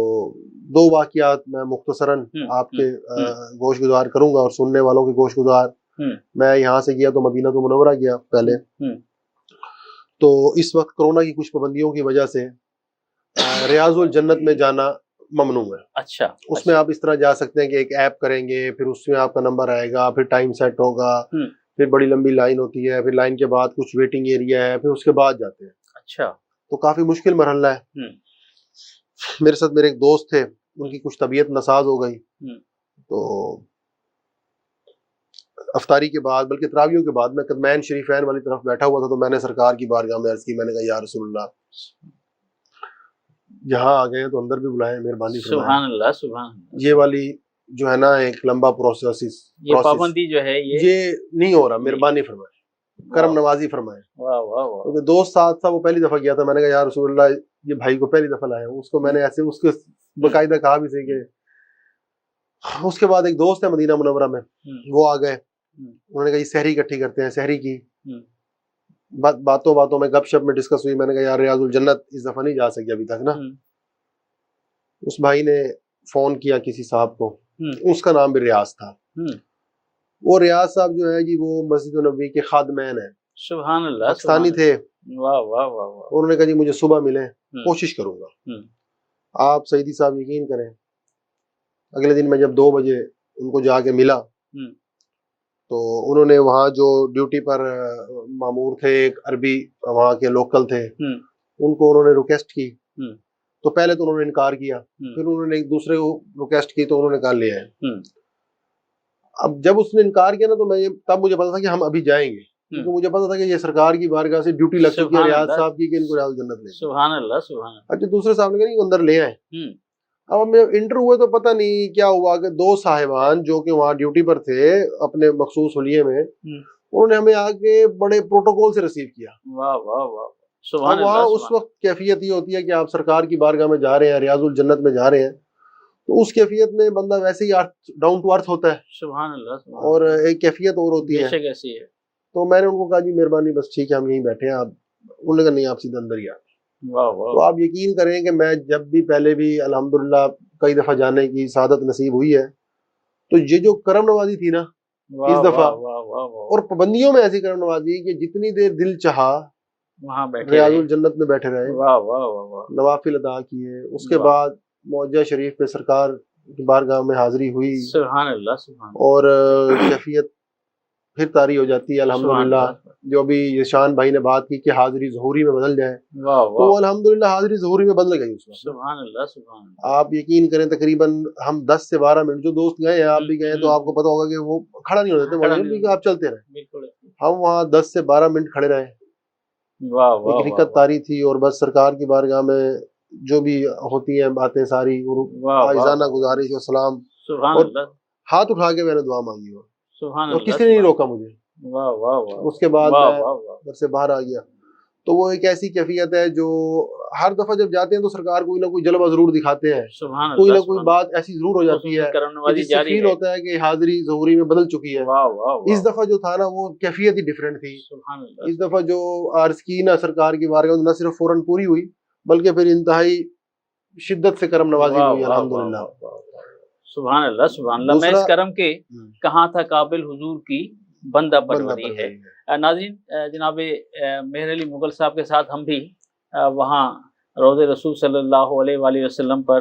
دو واقعات میں مختصراً آپ کے گوش گزار کروں گا اور سننے والوں کے گوش گزار۔ میں یہاں سے گیا تو مدینہ المنورہ گیا پہلے، تو اس وقت کرونا کی کچھ پابندیوں کی وجہ سے ریاض الجنت میں جانا ممنوع ہے۔ اچھا، اس میں آپ اس طرح جا سکتے ہیں کہ ایک ایپ کریں گے، پھر اس میں آپ کا نمبر آئے گا، پھر ٹائم سیٹ ہوگا، پھر بڑی لمبی لائن ہوتی ہے، پھر لائن کے بعد کچھ ویٹنگ ایریا ہے، پھر اس کے بعد جاتے ہیں۔ اچھا، تو کافی مشکل مرحلہ ہے۔ میرے ساتھ میرے ایک دوست تھے، ان کی کچھ طبیعت ناساز ہو گئی، تو افطاری کے بعد بلکہ تراویحوں کے بعد میں قدمین شریفین والی طرف بیٹھا ہوا تھا، تو میں نے سرکار کی بارگاہ میں عرض کی، میں نے کہا یا رسول اللہ یہاں آ گئے ہیں تو اندر بھی بلائیں، مہربانی فرمائیں۔ سبحان اللہ سبحان اللہ۔ یہ والی جو ہے نا ایک لمبا پروسیس، یہ پابندی جو ہے یہ نہیں ہو رہا، مہربانی فرمائیں، کرم نوازی فرمائیں۔ واہ واہ واہ۔ کیونکہ دوست ساتھ تھا، وہ پہلی دفعہ گیا تھا، میں نے کہا یا رسول اللہ یہ بھائی کو پہلی دفعہ لایا ہوں، اس کو میں نے ایسے اس کو باقاعدہ کہا بھی تھی کہ اس کے بعد ایک دوست ہے مدینہ منورہ میں، وہ آ گئے، انہوں نے کہا یہ سحری اکٹھی کرتے ہیں، سحری کی باتوں میں گپ شپ میں ڈسکس ہوئی، میں نے کہا یار ریاض الجنت اس دفعہ نہیں جا سکے ابھی تک نا۔ اس بھائی نے فون کیا کسی صاحب کو، اس کا نام بھی ریاض تھا، وہ ریاض صاحب جو ہے جی وہ مسجد النبوی کے خادمین ہیں، سبحان اللہ، پاکستانی تھے۔ واہ واہ واہ واہ۔ انہوں نے کہا جی مجھے صبح ملیں، کوشش کروں گا۔ آپ سعیدی صاحب یقین کریں، اگلے دن میں جب 2 بجے ان کو جا کے ملا تو انہوں نے وہاں جو ڈیوٹی پر مامور تھے، ایک عربی وہاں کے لوکل تھے، ان کو انہوں نے ریکویسٹ کی، تو پہلے تو انہوں نے انکار کیا، پھر انہوں نے ایک دوسرے کو ریکویسٹ کی تو انہوں نے کہا لے آئے۔ اب جب اس نے انکار کیا نا تو تب مجھے پتا تھا کہ ہم ابھی جائیں گے، کیونکہ مجھے پتا تھا کہ یہ سرکار کی بارگاہ سے ڈیوٹی لگ چکی ہے ریاض صاحب کی کہ ان کو ریاض جنت لے۔ سبحان اللہ سبحان اللہ۔ اچھا دوسرے صاحب نے کہا نہیں اندر لے آئے۔ اب ہم انٹر ہوئے تو پتہ نہیں کیا ہوا کہ 2 صاحبان جو کہ وہاں ڈیوٹی پر تھے اپنے مخصوص حلیے میں، انہوں نے ہمیں آگے بڑے پروٹوکول سے ریسیو کیا۔ واہ واہ واہ سبحان اللہ۔ وہاں اس وقت کیفیت یہ ہوتی ہے کہ آپ سرکار کی بارگاہ میں جا رہے ہیں، ریاض الجنت میں جا رہے ہیں، تو اس کیفیت میں بندہ ویسے ہی ڈاؤن ٹو ارتھ ہوتا ہے، سبحان اللہ، اور ایک کیفیت اور ہوتی ہے۔ کیسی ہے؟ تو میں نے ان کو کہا جی مہربانی بس ٹھیک ہے ہم یہیں بیٹھے ہیں، آپ انہوں نے کہا نہیں آپ سیدھا اندر ہی آ۔ تو آپ یقین کریں کہ میں جب بھی پہلے بھی الحمدللہ کئی دفعہ جانے کی سعادت نصیب ہوئی ہے، تو یہ جو کرم نوازی تھی نا اس دفعہ، اور پابندیوں میں ایسی کرم نوازی کہ جتنی دیر دل چاہا وہاں بیٹھے ریاض الجنت میں بیٹھے رہے، واہ واہ واہ، نوافل ادا کیے، اس کے بعد معجزہ شریف پہ سرکار کی بارگاہ میں حاضری ہوئی، سبحان اللہ سبحان اللہ، اور کیفیت پھر طاری ہو جاتی ہے الحمدللہ۔ جو بھی ذیشان بھائی نے بات کی کہ حاضری ظہوری میں بدل جائے، تو الحمدللہ حاضری ظہوری میں بدل گئی اس وقت۔ سبحان اللہ سبحان اللہ۔ آپ یقین کریں تقریباً ہم 10 سے 12 منٹ، جو دوست گئے ہیں آپ بھی گئے ہیں تو آپ کو پتا ہوگا کہ وہ کھڑا نہیں ہوتے تھے، آپ چلتے رہے، ہم وہاں 10 سے 12 منٹ کھڑے رہے۔ ایک رکعت طاری تھی، اور بس سرکار کی بارگاہ میں جو بھی ہوتی ہیں باتیں ساری، عاجزانہ گزارش و سلام، اور ہاتھ اٹھا کے میں نے دعا مانگی، اور کسی نے نہیں روکا مجھے۔ اس کے بعد میں گھر سے باہر آ گیا۔ تو وہ ایک ایسی کیفیت ہے جو ہر دفعہ جب جاتے ہیں تو سرکار کوئی نہ کوئی جلوہ ضرور دکھاتے ہیں، کوئی نہ کوئی بات ایسی ضرور ہو جاتی ہے جس سے فیل ہوتا ہے کہ حاضری ظہوری میں بدل چکی ہے۔ اس دفعہ جو تھا نا وہ کیفیت ہی ڈیفرنٹ تھی۔ اس دفعہ جو عرض کی نا سرکار کی بارگاہ میں، نہ صرف فوراً پوری ہوئی بلکہ پھر انتہائی شدت سے کرم نوازی ہوئی الحمدللہ۔ سبحان اللہ سبحان اللہ۔ میں اس کرم کے کہاں تھا قابل حضور کی بندہ پروری ہے۔ ناظرین، جناب مہر علی مغل صاحب کے ساتھ ہم بھی وہاں روضہ رسول صلی اللہ علیہ وآلہ وسلم پر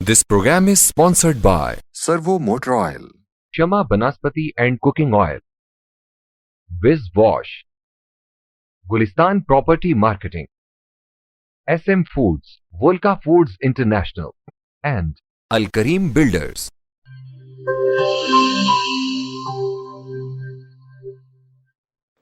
This program is sponsored by Servo Motor Oil, Shama Banaspati and Cooking Oil, Viz Wash, Gulistan Property Marketing, SM Foods, Volca Foods International, and Al Kareem Builders.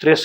63,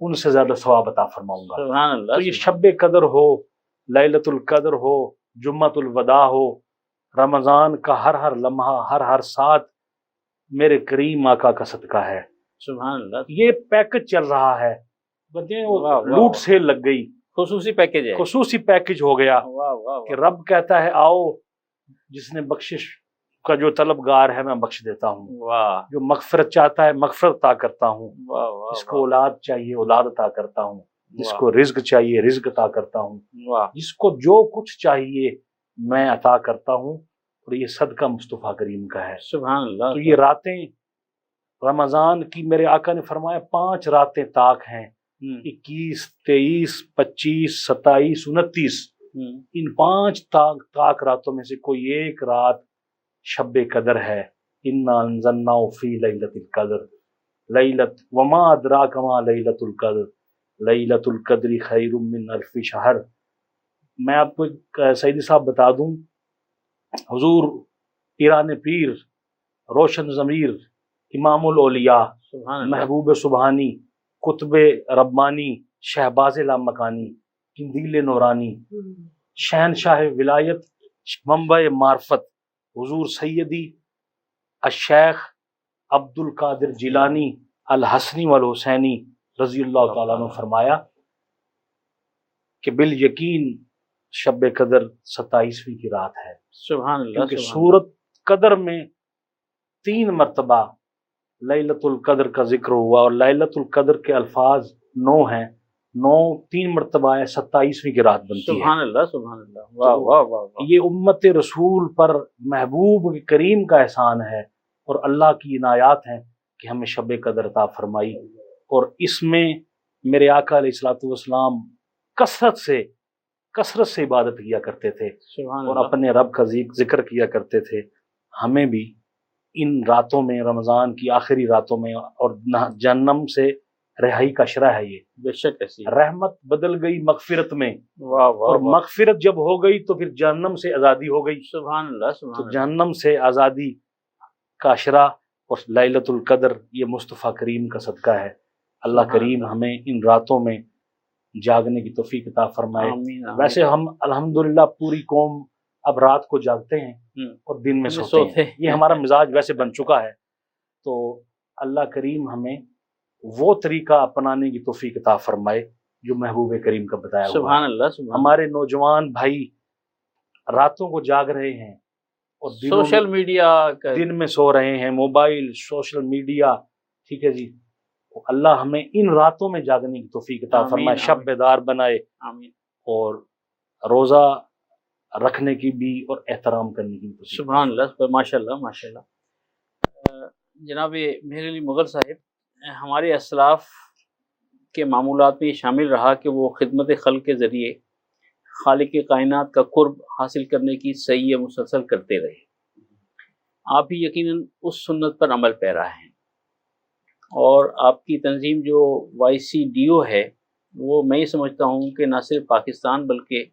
ان سے زیادہ ثواب عطا فرماؤں گا۔ سبحان اللہ۔ تو یہ شب قدر ہو، لیلۃ القدر ہو، جمعۃ الوداع ہو، رمضان کا ہر لمحہ، ہر ساتھ میرے کریم آقا کا صدقہ ہے۔ سبحان اللہ۔ یہ پیکج چل رہا ہے، لوٹ سیل لگ گئی، خصوصی پیکج ہے، خصوصی پیکج ہو گیا کہ رب کہتا ہے آؤ، جس نے بخشش کا جو طلبگار ہے میں بخش دیتا ہوں، جو مغفرت چاہتا ہے مغفرت عطا کرتا ہوں، جس کو اولاد چاہیے اولاد عطا کرتا ہوں، جس کو رزق چاہیے رزق عطا کرتا ہوں، جس کو جو کچھ چاہیے میں عطا کرتا ہوں، اور یہ صدقہ مصطفیٰ کریم کا ہے۔ سبحان اللہ۔ تو یہ راتیں رمضان کی میرے آقا نے فرمایا 5 راتیں طاق ہیں، 21، 23، 25، 27، 29۔ ان 5 طاق راتوں میں سے کوئی ایک رات شب قدر ہے۔ انا انزلناہ فی لیلۃ القدر، لیلۃ وما ادراک ما لیلۃ القدر، لیلۃ القدر خیر من الف شہر۔ میں آپ کو ایک سیدی صاحب بتا دوں، حضور پیران پیر، روشن ضمیر، امام الاولیاء، محبوب سبحانی، قطب ربانی، شہباز لامکانی، قندیل نورانی، شہنشاہ ولایت، منبع معرفت، حضور سیدی الشیخ عبد القادر جیلانی الحسنی والحسینی رضی اللہ تعالیٰ عنہ فرمایا کہ بالیقین شب قدر 27ویں کی رات ہے۔ سبحان اللہ۔ کیونکہ سورت قدر میں 3 مرتبہ لیلۃ القدر کا ذکر ہوا، اور لیلۃ القدر کے الفاظ 9 ہیں، 9 3 مرتبہ ہے، 27ویں کی رات بنتی ہے۔ سبحان اللہ۔ سبحان اللہ۔ واہ واہ واہ۔ یہ امت رسول پر محبوب کریم کا احسان ہے، اور اللہ کی عنایات ہیں کہ ہمیں شب قدر عطا فرمائی، اور اس میں میرے آقا علیہ الصلوۃ والسلام کثرت سے عبادت کیا کرتے تھے، اور اپنے رب کا ذکر کیا کرتے تھے۔ ہمیں بھی ان راتوں میں، رمضان کی آخری راتوں میں، اور جہنم سے رہائی کا شرح ہے، یہ بے شک ایسی رحمت بدل گئی مغفرت میں، واہ واہ، اور مغفرت جب ہو گئی تو پھر جہنم سے آزادی ہو گئی۔ سبحان اللہ۔ سبحان تو اللہ۔ جہنم سے آزادی کا شرح اور لیلۃ القدر یہ مصطفیٰ کریم کا صدقہ ہے۔ اللہ کریم ہمیں ان راتوں میں جاگنے کی توفیق عطا فرمائے۔ آمین آمین۔ ویسے ہم الحمدللہ پوری قوم اب رات کو جاگتے ہیں اور دن میں سوتے ہیں، یہ ہمارا مزاج ویسے بن چکا ہے۔ تو اللہ کریم ہمیں وہ طریقہ اپنانے کی توفیق عطا فرمائے جو محبوب کریم کا بتایا ہوا ہے۔ سبحان اللہ۔ سبحان اللہ۔ ہمارے نوجوان بھائی راتوں کو جاگ رہے ہیں اور سوشل میڈیا دن میں سو رہے ہیں، موبائل، سوشل میڈیا، ٹھیک ہے جی۔ اللہ ہمیں ان راتوں میں جاگنے کی توفیق عطا فرمائے، شب بیدار بنائے، آمین۔ اور روزہ رکھنے کی بھی اور احترام کرنے کی توفیق۔ سبحان اللہ۔ ماشاء اللہ ماشاء اللہ۔ جناب میرے علی مغل صاحب، ہمارے اسلاف کے معمولات میں یہ شامل رہا کہ وہ خدمت خلق کے ذریعے خالق کائنات کا قرب حاصل کرنے کی سعی مسلسل کرتے رہے۔ آپ بھی یقیناً اس سنت پر عمل پیرا ہیں، اور آپ کی تنظیم جو YCDO ہے وہ میں یہ سمجھتا ہوں کہ نہ صرف پاکستان بلکہ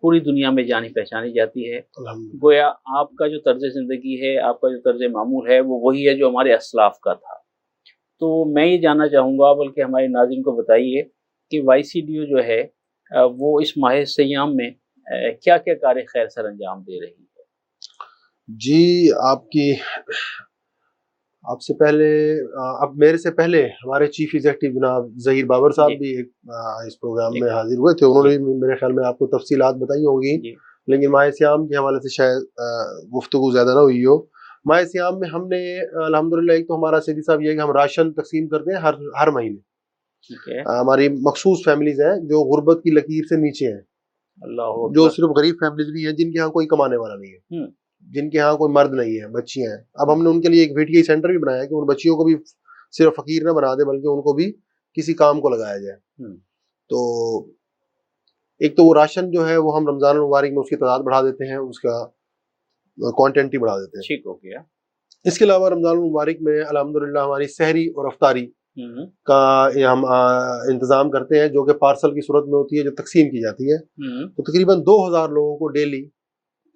پوری دنیا میں جانی پہچانی جاتی ہے۔ گویا آپ کا جو طرز زندگی ہے، آپ کا جو طرز معمول ہے، وہ وہی ہے جو ہمارے اسلاف کا تھا۔ تو میں یہ جاننا چاہوں گا، بلکہ ہمارے ناظرین کو بتائیے کہ YCDO جو ہے وہ اس ماہ سیام میں کیا کیا کار خیر سر انجام دے رہی ہے؟ جی، آپ سے پہلے، اب میرے سے پہلے ہمارے چیف ایگزیکٹو جناب ظہیر بابر صاحب بھی اس پروگرام میں حاضر ہوئے تھے، انہوں نے بھی میرے خیال میں آپ کو تفصیلات بتائی ہوگی، لیکن ماہ سیام کے حوالے سے شاید گفتگو زیادہ نہ ہوئی ہو۔ ماہ سیام میں ہم نے الحمدللہ، ایک تو ہمارا سیدی صاحب یہ ہے کہ ہم راشن تقسیم کرتے ہیں ہر مہینے۔ ہماری مخصوص فیملیز ہیں جو غربت کی لکیر سے نیچے ہیں، جو صرف غریب فیملیز بھی ہیں جن کے ہاں کوئی کمانے والا نہیں ہے، جن کے ہاں کوئی مرد نہیں ہے، بچیاں ہیں۔ اب ہم نے ان کے لیے ایک VTI سینٹر بھی بنایا کہ ان بچیوں کو بھی صرف فقیر نہ بنا دے، بلکہ ان کو بھی کسی کام کو لگایا جائے۔ تو ایک تو وہ راشن جو ہے وہ ہم رمضان المبارک میں اس کی تعداد بڑھا دیتے ہیں، اس کا کوانٹٹی بڑھا دیتے ہیں۔ ٹھیک ہو گیا۔ اس کے علاوہ رمضان المبارک میں الحمدللہ ہماری سحری اور افطاری کا ہم انتظام کرتے ہیں، جو کہ پارسل کی صورت میں ہوتی ہے، جو تقسیم کی جاتی ہے۔ تو تقریباً 2000 لوگوں کو ڈیلی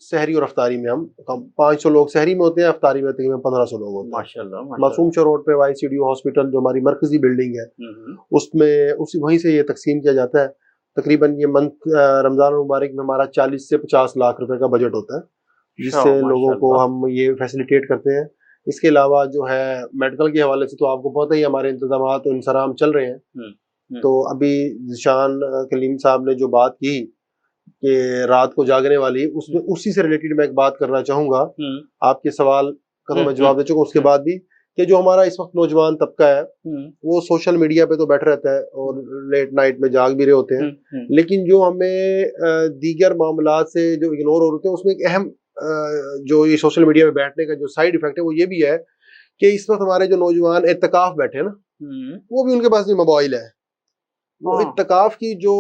سحری اور افطاری میں ہم 500 لوگ سحری میں ہوتے ہیں, افطاری میں تقریباً 1500 لوگ ہوتے ہیں. ماشاءاللہ. معصوم شاہ روڈ پہ وائی سی ڈی ہاسپٹل جو ہماری مرکزی بلڈنگ ہے, اس میں وہیں سے یہ تقسیم کیا جاتا ہے. تقریباً یہ منتھ رمضان المبارک میں ہمارا 40 سے 50 لاکھ روپے کا بجٹ ہوتا ہے, جس سے لوگوں کو ہم یہ فیسیلیٹیٹ کرتے ہیں. اس کے علاوہ جو ہے میڈیکل کے حوالے سے تو آپ کو پتہ ہی ہمارے انتظامات و انصرام چل رہے ہیں. تو ابھی ذیشان کلیم صاحب نے جو بات کی کہ رات کو جاگنے والی, اس میں اسی سے ریلیٹڈ میں ایک بات کرنا چاہوں گا. آپ کے سوال کا تو میں جواب دے چکا ہوں. اس کے بعد بھی کہ جو ہمارا اس وقت نوجوان طبقہ ہے وہ سوشل میڈیا پہ تو بیٹھ رہتا ہے اور لیٹ نائٹ میں جاگ بھی رہے ہوتے ہیں, لیکن جو ہمیں دیگر معاملات سے جو اگنور ہو رہے ہیں, اس میں ایک اہم جو یہ سوشل میڈیا پہ بیٹھنے کا جو سائیڈ ایفیکٹ ہے وہ یہ بھی ہے کہ اس وقت ہمارے جو نوجوان اعتکاف بیٹھے ہیں نا, وہ بھی ان کے پاس بھی موبائل ہے. وہ اعتکاف کی جو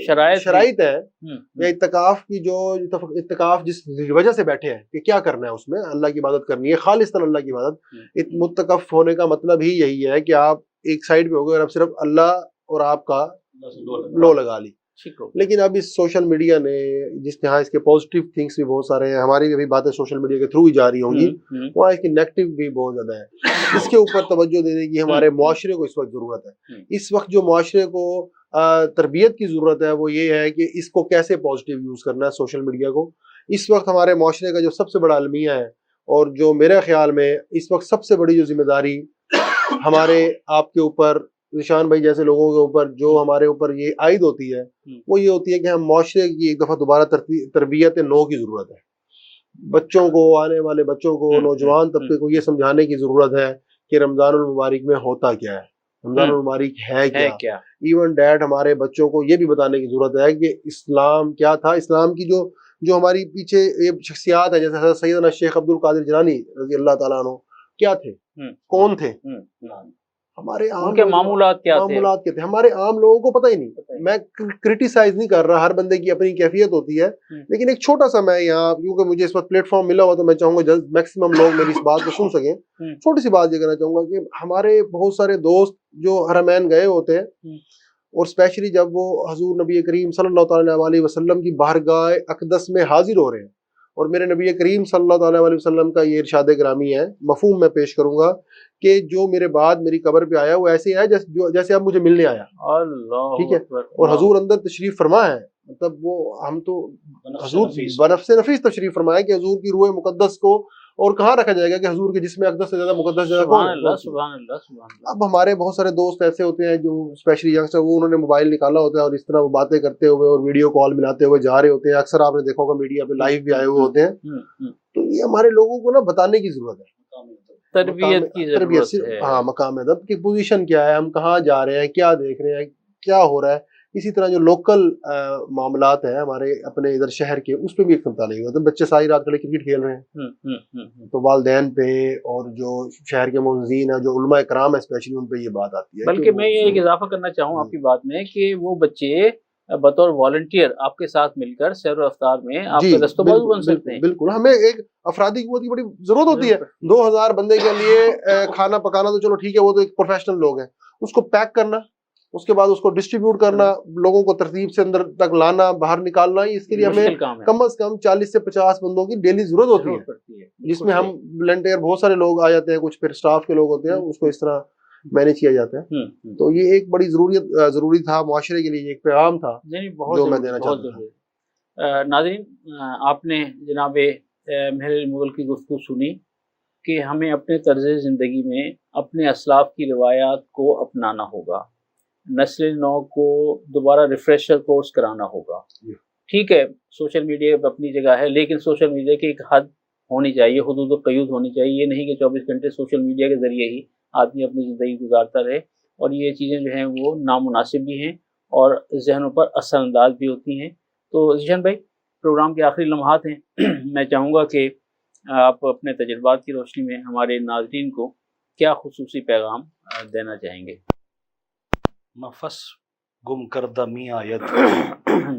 شرائط ہے یا اعتکاف کی جو اعتکاف جس وجہ سے بیٹھے ہیں کہ کیا کرنا ہے, اس میں اللہ کی عبادت کرنی ہے, خالصتاً اللہ کی عبادت. متکف ہونے کا مطلب ہی یہی ہے کہ آپ ایک سائڈ پہ ہو گئے اور اب صرف اللہ اور آپ کا لو لگا لی. لیکن اب اس سوشل میڈیا نے جس طرح اس کے پازیٹیو تھنگس بھی بہت سارے ہیں, ہماری بھی ابھی باتیں سوشل میڈیا کے تھرو ہی جاری ہوں گی, وہاں اس کی نیگیٹو بھی بہت زیادہ ہے. اس کے اوپر توجہ دینے کی ہمارے معاشرے کو اس وقت ضرورت ہے. اس وقت جو معاشرے کو تربیت کی ضرورت ہے وہ یہ ہے کہ اس کو کیسے پازیٹیو یوز کرنا ہے سوشل میڈیا کو. اس وقت ہمارے معاشرے کا جو سب سے بڑا المیہ ہے, اور جو میرے خیال میں اس وقت سب سے بڑی جو ذمہ داری ہمارے آپ کے اوپر, ذیشان بھائی جیسے لوگوں کے اوپر جو ہمارے اوپر یہ عائد ہوتی ہے, وہ یہ ہوتی ہے کہ ہم معاشرے کی ایک دفعہ دوبارہ تربیت نو کی ضرورت ہے. بچوں کو, آنے والے بچوں کو, نوجوان طبقے کو یہ سمجھانے کی ضرورت ہے کہ رمضان المبارک میں ہوتا کیا ہے, رمضان المبارک ہے کیا. ایون ڈیٹ ہمارے بچوں کو یہ بھی بتانے کی ضرورت ہے کہ اسلام کیا تھا. اسلام کی جو ہماری پیچھے یہ شخصیات ہیں, جیسے حضرت سیدنا شیخ عبد القادر جیلانی رضی اللہ تعالیٰ عنہ, کیا تھے, کون تھے, ہمارے عام کے معمولات کیا تھے, ہمارے عام لوگوں کو پتہ ہی نہیں. میں کرٹیسائز نہیں کر رہا, ہر بندے کی اپنی کیفیت ہوتی ہے, لیکن ایک چھوٹا سا میں یہاں, کیونکہ مجھے اس وقت پلیٹ فارم ملا ہوا تو میں چاہوں گا میکسیمم لوگ میری اس بات کو سن سکیں. چھوٹی سی بات یہ کہنا چاہوں گا کہ ہمارے بہت سارے دوست جو حرمین گئے ہوتے ہیں, اور اسپیشلی جب وہ حضور نبی کریم صلی اللہ تعالیٰ علیہ وسلم کی بارگاہ اقدس میں حاضر ہو رہے ہیں, اور میرے نبی کریم صلی اللہ تعالیٰ علیہ وسلم کا یہ ارشاد گرامی ہے, مفہوم میں پیش کروں گا کہ جو میرے بعد میری قبر پہ آیا وہ ایسے ہے جیسے اب مجھے ملنے آیا. ٹھیک ہے, اور حضور اندر تشریف فرما ہے, مطلب وہ ہم تو حضور بنفس نفیس تشریف فرمائے کہ حضور کی روح مقدس کو اور کہاں رکھا جائے گا کہ حضور کے جسم اقدس سے زیادہ مقدس جگہ کون ہے. سبحان اللہ. اب ہمارے بہت سارے دوست ایسے ہوتے ہیں جو اسپیشلی ینگسٹر, وہ انہوں نے موبائل نکالا ہوتا ہے اور اس طرح وہ باتیں کرتے ہوئے اور ویڈیو کال ملاتے ہوئے جا رہے ہوتے ہیں. اکثر آپ نے دیکھا ہوگا میڈیا پہ لائیو بھی آئے ہوئے ہوتے ہیں. تو یہ ہمارے لوگوں کو نا بتانے کی ضرورت ہے, تربیت کی ضرورت ہے. ہاں, مقام ادب کی پوزیشن کیا ہے, ہم کہاں جا رہے ہیں, کیا دیکھ رہے ہیں, کیا ہو رہا ہے. اسی طرح جو لوکل معاملات ہیں ہمارے اپنے ادھر شہر کے, اس پہ بھی ایک سمتا نہیں ہوتا. بچے ساری رات کھڑے کرکٹ کھیل رہے ہیں, تو والدین پہ اور جو شہر کے منظرین ہیں, جو علماء کرام ہیں اسپیشلی, ان پہ یہ بات آتی ہے. بلکہ میں یہ ایک اضافہ کرنا چاہوں آپ کی بات میں کہ وہ بچے بطور والنٹیئر آپ کے ساتھ مل کر سیر و افطار میں آپ کا دست و بازو بن سکتے ہیں. بالکل, ہمیں ایک افرادی قوت کی بڑی ضرورت ہوتی ہے. 2000 بندے کے لیے کھانا پکانا تو چلو ٹھیک ہے, وہ تو ایک پروفیشنل لوگ ہیں. اس کو پیک کرنا, اس کے بعد اس کو ڈسٹریبیوٹ کرنا, لوگوں کو ترتیب سے اندر تک لانا, باہر نکالنا, اس کے لیے ہمیں کم از کم 40 سے 50 بندوں کی ڈیلی ضرورت ہوتی ہے, جس میں ہم والنٹیئر بہت سارے لوگ آ جاتے ہیں, کچھ پھر اسٹاف کے لوگ ہوتے ہیں, اس کو اس طرح مینیج کیا جاتا ہے. تو یہ ایک بڑی ضروری تھا معاشرے کے لیے, ایک پیغام تھا جو میں دینا چاہتا ہوں. ناظرین, آپ نے جناب مہر مغل کی گفتگو سنی کہ ہمیں اپنے طرز زندگی میں اپنے اسلاف کی روایات کو اپنانا ہوگا, نسل نو کو دوبارہ ریفریشر کورس کرانا ہوگا. ٹھیک ہے, سوشل میڈیا پہ اپنی جگہ ہے, لیکن سوشل میڈیا کی ایک حد ہونی چاہیے, حدود و قیود ہونی چاہیے. یہ نہیں کہ 24 گھنٹے سوشل میڈیا کے ذریعے ہی آدمی اپنی زندگی گزارتا رہے, اور یہ چیزیں جو ہیں وہ نامناسب بھی ہیں اور ذہنوں پر اثر انداز بھی ہوتی ہیں. تو ذیشان بھائی, پروگرام کے آخری لمحات ہیں, میں چاہوں گا کہ آپ اپنے تجربات کی روشنی میں ہمارے ناظرین کو کیا خصوصی پیغام دینا چاہیں گے. نفس گم کردہ میاں ید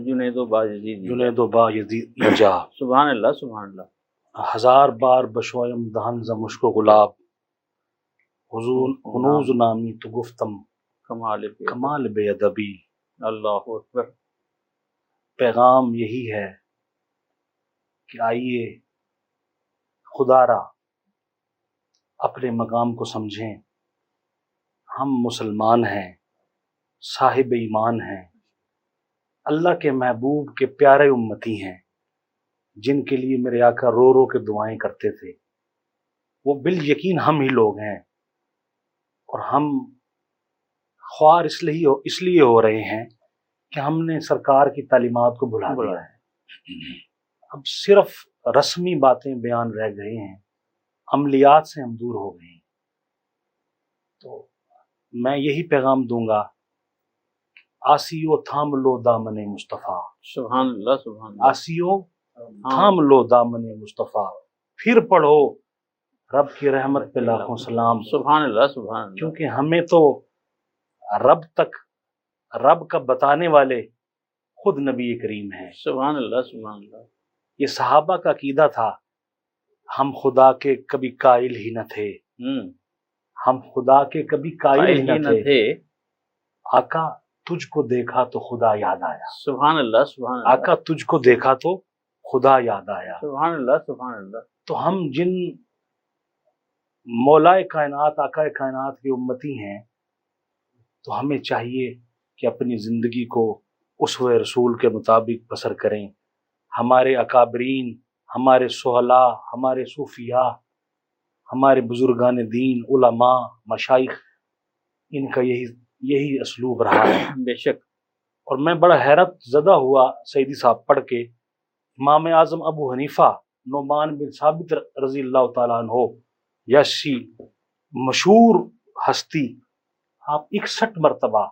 جنید و بایزید جنید و بایزید یجا. سبحان اللہ, سبحان اللہ. 1000 بار بشویم دهن ز مشک و گلاب, حضور ہنوز نامی تو گفتم کمال بے ادبی. اللہ اکبر. پیغام یہی ہے کہ آئیے خدا را اپنے مقام کو سمجھیں، ہم مسلمان ہیں، صاحب ایمان ہیں، اللہ کے محبوب کے پیارے امتی ہیں، جن کے لیے میرے آقا رو رو کے دعائیں کرتے تھے، وہ بالیقین ہم ہی لوگ ہیں، اور ہم خوار اس لیے ہو رہے ہیں کہ ہم نے سرکار کی تعلیمات کو بھلا دیا ہے۔ اب صرف رسمی باتیں بیان رہ گئے ہیں، عملیات سے ہم دور ہو گئے ہیں۔ تو میں یہی پیغام دوں گا، آسیو تھام لو دامن مصطفیٰ، سبحان اللہ سبحان اللہ، آسیو تھام لو دامن مصطفیٰ، پھر پڑھو رب کی رحمت پہ لاکھوں سلام۔ سبحان اللہ سبحان اللہ، کیونکہ ہمیں تو رب کا بتانے والے خود نبی کریم ہیں۔ سبحان اللہ سبحان اللہ، یہ صحابہ کا عقیدہ تھا، ہم خدا کے کبھی قائل ہی نہ تھے، ہم خدا کے کبھی قائل ہی نہ تھے، آقا تجھ کو دیکھا تو خدا یاد آیا، سبحان اللہ سبحان اللہ، آقا تجھ کو دیکھا تو خدا یاد آیا۔ سبحان اللہ سبحان اللہ۔ تو ہم جن مولائے کائنات آقا کائنات کے امتی ہیں، تو ہمیں چاہیے کہ اپنی زندگی کو اسوہ رسول کے مطابق بسر کریں۔ ہمارے اکابرین، ہمارے صلحاء، ہمارے صوفیاء، ہمارے بزرگان دین، علماء، مشائخ، ان کا یہی اسلوب رہا ہے۔ بے شک۔ اور میں بڑا حیرت زدہ ہوا سیدی صاحب پڑھ کے، امام اعظم ابو حنیفہ نعمان بن ثابت رضی اللہ تعالیٰ عنہ، یشی مشہور ہستی، آپ 61 مرتبہ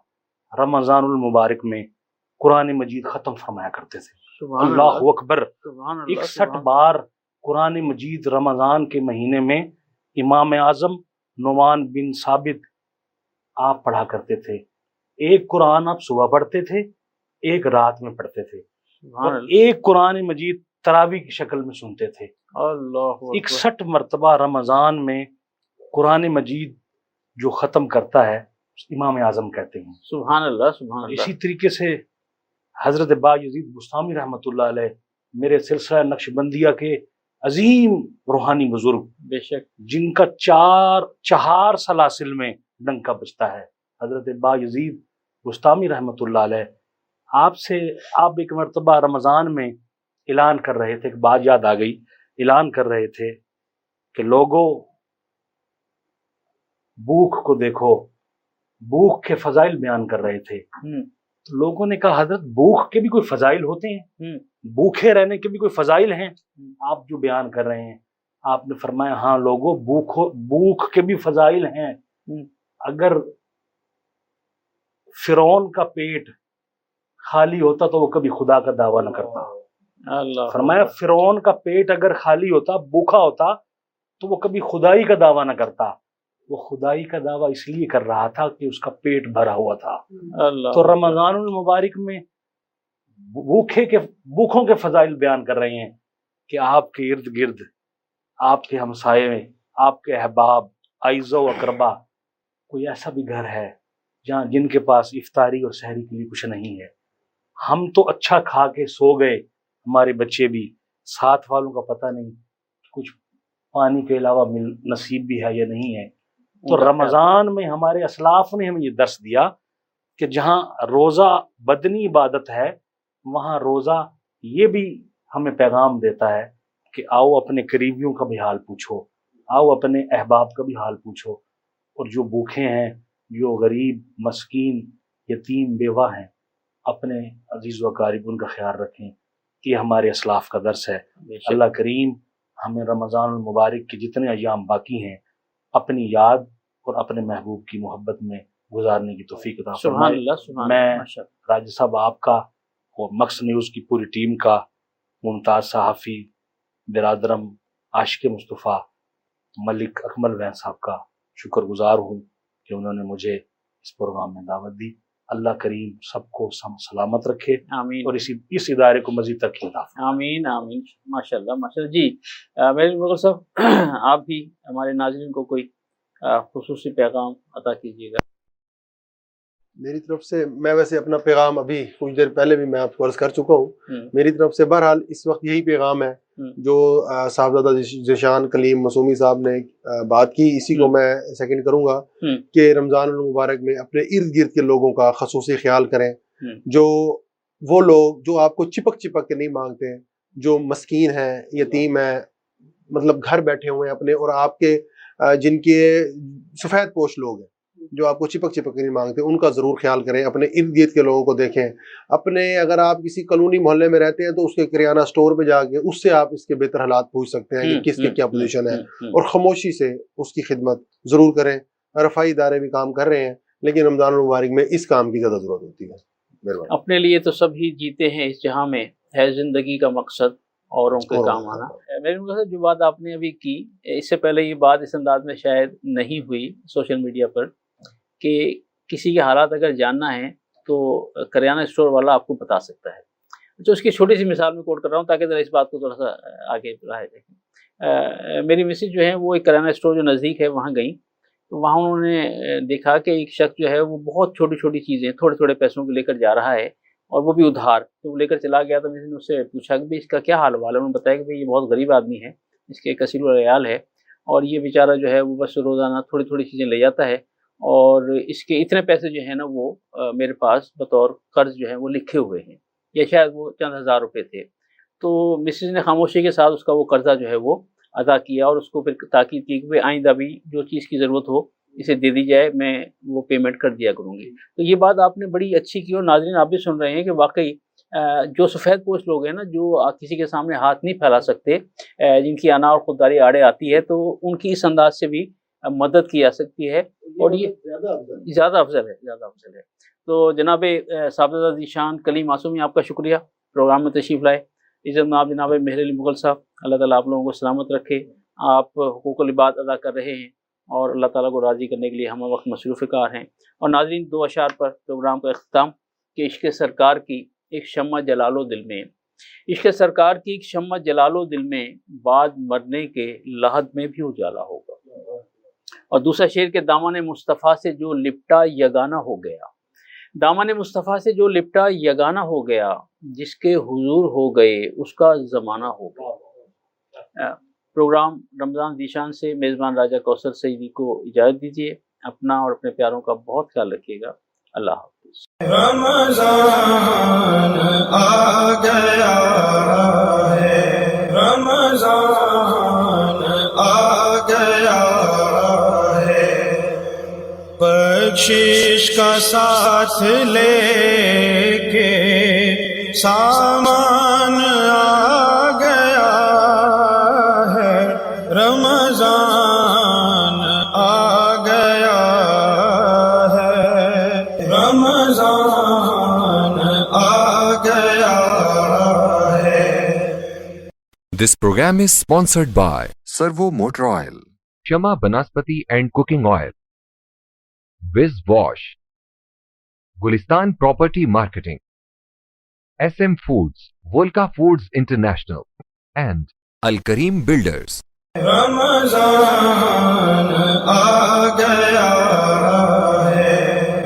رمضان المبارک میں قرآن مجید ختم فرمایا کرتے تھے۔ سبحان اللہ اکبر، سبحان اللہ، 61 بار قرآن مجید رمضان کے مہینے میں امام اعظم نعمان بن ثابت آپ پڑھا کرتے تھے۔ ایک قرآن آپ صبح پڑھتے تھے، ایک رات میں پڑھتے تھے، اور ایک قرآن مجید تراویح کی شکل میں سنتے تھے۔ اللہ 61 مرتبہ رمضان میں قرآن مجید جو ختم کرتا ہے امام اعظم کہتے ہیں۔ سبحان اللہ سبحان اللہ۔ اسی طریقے سے حضرت با یزید بستامی رحمۃ اللہ علیہ، میرے سلسلہ نقشبندیہ کے عظیم روحانی بزرگ، بے شک، جن کا چہار سلاسل میں ڈنکا بجتا ہے، حضرت با یزید بستامی رحمۃ اللہ علیہ، آپ ایک مرتبہ رمضان میں اعلان کر رہے تھے، ایک بات یاد آ گئی، اعلان کر رہے تھے کہ لوگوں بھوک کو دیکھو، بھوک کے فضائل بیان کر رہے تھے۔ تو لوگوں نے کہا حضرت بھوک کے بھی کوئی فضائل ہوتے ہیں، بھوکے رہنے کے بھی کوئی فضائل ہیں آپ جو بیان کر رہے ہیں؟ آپ نے فرمایا ہاں لوگوں، بھوک کے بھی فضائل ہیں۔ اگر فرعون کا پیٹ خالی ہوتا تو وہ کبھی خدا کا دعویٰ نہ کرتا۔ فرمایا فرعون کا پیٹ اگر خالی ہوتا، بھوکا ہوتا، تو وہ کبھی خدائی کا دعویٰ نہ کرتا۔ وہ خدائی کا دعویٰ اس لیے کر رہا تھا کہ اس کا پیٹ بھرا ہوا تھا۔ تو رمضان المبارک میں بھوکوں کے فضائل بیان کر رہے ہیں کہ آپ کے ارد گرد، آپ کے ہمسائے، آپ کے احباب، اعزاء و اقربا، کوئی ایسا بھی گھر ہے جن کے پاس افطاری اور سحری کے لیے کچھ نہیں ہے۔ ہم تو اچھا کھا کے سو گئے، ہمارے بچے بھی، ساتھ والوں کا پتہ نہیں کچھ پانی کے علاوہ نصیب بھی ہے یا نہیں ہے۔ تو رمضان میں ہمارے اسلاف نے ہمیں یہ درس دیا کہ جہاں روزہ بدنی عبادت ہے، وہاں روزہ یہ بھی ہمیں پیغام دیتا ہے کہ آؤ اپنے قریبیوں کا بھی حال پوچھو، آؤ اپنے احباب کا بھی حال پوچھو، اور جو بھوکے ہیں، جو غریب، مسکین، یتیم، بیوہ ہیں، اپنے عزیز و اقارب ان کا خیال رکھیں۔ یہ ہمارے اسلاف کا درس ہے۔ اللہ کریم ہمیں رمضان المبارک کے جتنے ایام باقی ہیں اپنی یاد اور اپنے محبوب کی محبت میں گزارنے کی توفیق عطا فرمائے۔ میں راجد صاحب آپ کا اور مکس نیوز کی پوری ٹیم کا، ممتاز صحافی برادرم عاشق مصطفیٰ ملک اکمل وین صاحب کا شکر گزار ہوں کہ انہوں نے مجھے اس پروگرام میں دعوت دی۔ اللہ کریم سب کو سلامت رکھے، آمین، اور اس ادارے کو مزید ترقی عطا فرمائے۔ آمین آمین، ماشاءاللہ ماشاءاللہ۔ جی میرے مغل صاحب، آپ بھی ہمارے ناظرین کو کوئی خصوصی پیغام عطا کیجیے گا۔ میری طرف سے میں ویسے اپنا پیغام ابھی کچھ دیر پہلے بھی میں آپ کو عرض کر چکا ہوں۔ میری طرف سے بہرحال اس وقت یہی پیغام ہے جو صاحبزادہ ذیشان کلیم معصومی صاحب نے بات کی، اسی کو میں سیکنڈ کروں گا کہ رمضان المبارک میں اپنے ارد گرد کے لوگوں کا خصوصی خیال کریں، جو وہ لوگ جو آپ کو چپک چپک کے نہیں مانگتے ہیں، جو مسکین ہیں، یتیم ہیں، مطلب گھر بیٹھے ہوئے ہیں اپنے، اور آپ کے جن کے سفید پوش لوگ ہیں جو آپ کو چپک چپک کے نہیں مانگتے، ان کا ضرور خیال کریں، اپنے ارد گرد کے لوگوں کو دیکھیں، اپنے اگر آپ کسی کالونی محلے میں رہتے ہیں تو اس کے کریانہ سٹور پہ جا کے اس سے آپ اس کے بہتر حالات پوچھ سکتے ہیں کہ کس کی کیا پوزیشن ہے، اور خاموشی سے اس کی خدمت ضرور کریں۔ رفائی ادارے بھی کام کر رہے ہیں، لیکن رمضان المبارک میں اس کام کی زیادہ ضرورت ہوتی ہے۔ اپنے لیے تو سب ہی جیتے ہیں، اس جہاں میں ہے زندگی کا مقصد اوروں کے کام آنا۔ میرے مقصد جو بات آپ نے ابھی کی، اس سے پہلے یہ بات اس انداز میں شاید نہیں ہوئی سوشل میڈیا پر، کہ کسی کے حالات اگر جاننا ہے تو کریانہ اسٹور والا آپ کو بتا سکتا ہے۔ تو اس کی چھوٹی سی مثال میں کوٹ کر رہا ہوں تاکہ ذرا اس بات کو تھوڑا سا آگے بڑھائے دیکھیں۔ میری مسز جو ہے وہ ایک کریانہ اسٹور جو نزدیک ہے وہاں گئیں، تو وہاں انہوں نے دیکھا کہ ایک شخص جو ہے وہ بہت چھوٹی چھوٹی چیزیں تھوڑے تھوڑے پیسوں کو لے کر جا رہا ہے، اور وہ بھی ادھار، تو وہ لے کر چلا گیا۔ تو میں نے اس سے پوچھا کہ اس کا کیا حال وال ہے؟ انہوں نے بتایا کہ یہ بہت غریب آدمی ہے، اس کے کثیر العیال ہے، اور یہ بیچارہ جو ہے وہ بس روزانہ تھوڑی تھوڑی چیزیں لے جاتا ہے، اور اس کے اتنے پیسے جو ہیں نا وہ میرے پاس بطور قرض جو ہیں وہ لکھے ہوئے ہیں، یا شاید وہ چند ہزار روپے تھے۔ تو مسز نے خاموشی کے ساتھ اس کا وہ قرضہ جو ہے وہ ادا کیا، اور اس کو پھر تاکید کی کہ آئندہ بھی جو چیز کی ضرورت ہو اسے دے دی جائے، میں وہ پیمنٹ کر دیا کروں گی۔ تو یہ بات آپ نے بڑی اچھی کی، اور ناظرین آپ بھی سن رہے ہیں کہ واقعی جو سفید پوش لوگ ہیں نا، جو کسی کے سامنے ہاتھ نہیں پھیلا سکتے، جن کی انا اور خودداری آڑے آتی ہے، تو ان کی اس انداز سے بھی مدد کی جا سکتی ہے، اور یہ زیادہ افضل ہے۔ تو جناب صاحبزادہ ذیشان کلیم معصومی، آپ کا شکریہ پروگرام میں تشریف لائے۔ عزت ناب جناب مہر علی مغل صاحب، اللہ تعالیٰ آپ لوگوں کو سلامت رکھے۔ آپ حقوق العباد ادا کر رہے ہیں، اور اللہ تعالیٰ کو راضی کرنے کے لیے ہم وقت مصروف کار ہیں۔ اور ناظرین، دو اشعار پر پروگرام کا اختتام کہ عشق سرکار کی ایک شمع جلال و دل میں، عشق سرکار کی ایک شمع جلال و دل میں، بعد مرنے کے لحد میں بھی اجالا ہوگا۔ اور دوسرا شعر کہ دامن مصطفیٰ سے جو لپٹا یگانہ ہو گیا، دامن مصطفیٰ سے جو لپٹا یگانہ ہو گیا، جس کے حضور ہو گئے اس کا زمانہ ہو گیا۔ پروگرام رمضان ذیشان سے میزبان راجہ کوثر سعیدی کو اجازت دیجیے۔ اپنا اور اپنے پیاروں کا بہت خیال رکھیے گا۔ اللہ حافظ۔ رمضان آ گیا ہے، رمضان آ گیا ہے، بخشش کا ساتھ لے کے سامان آ گیا ہے، رمضان آ گیا ہے، رمضان آ گیا ہے۔ This program is sponsored by Servo Motor Oil, Shama Banaspati and Cooking Oil, Viz Wash, Gulistan Property Marketing, SM Foods, Volca Foods International, and Al Kareem Builders. رمضان آ گیا ہے،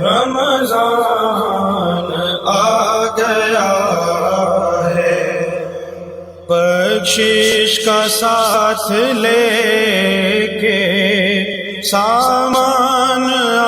رمضان آ گیا ہے، بخشش کا ساتھ لے کے سامان آ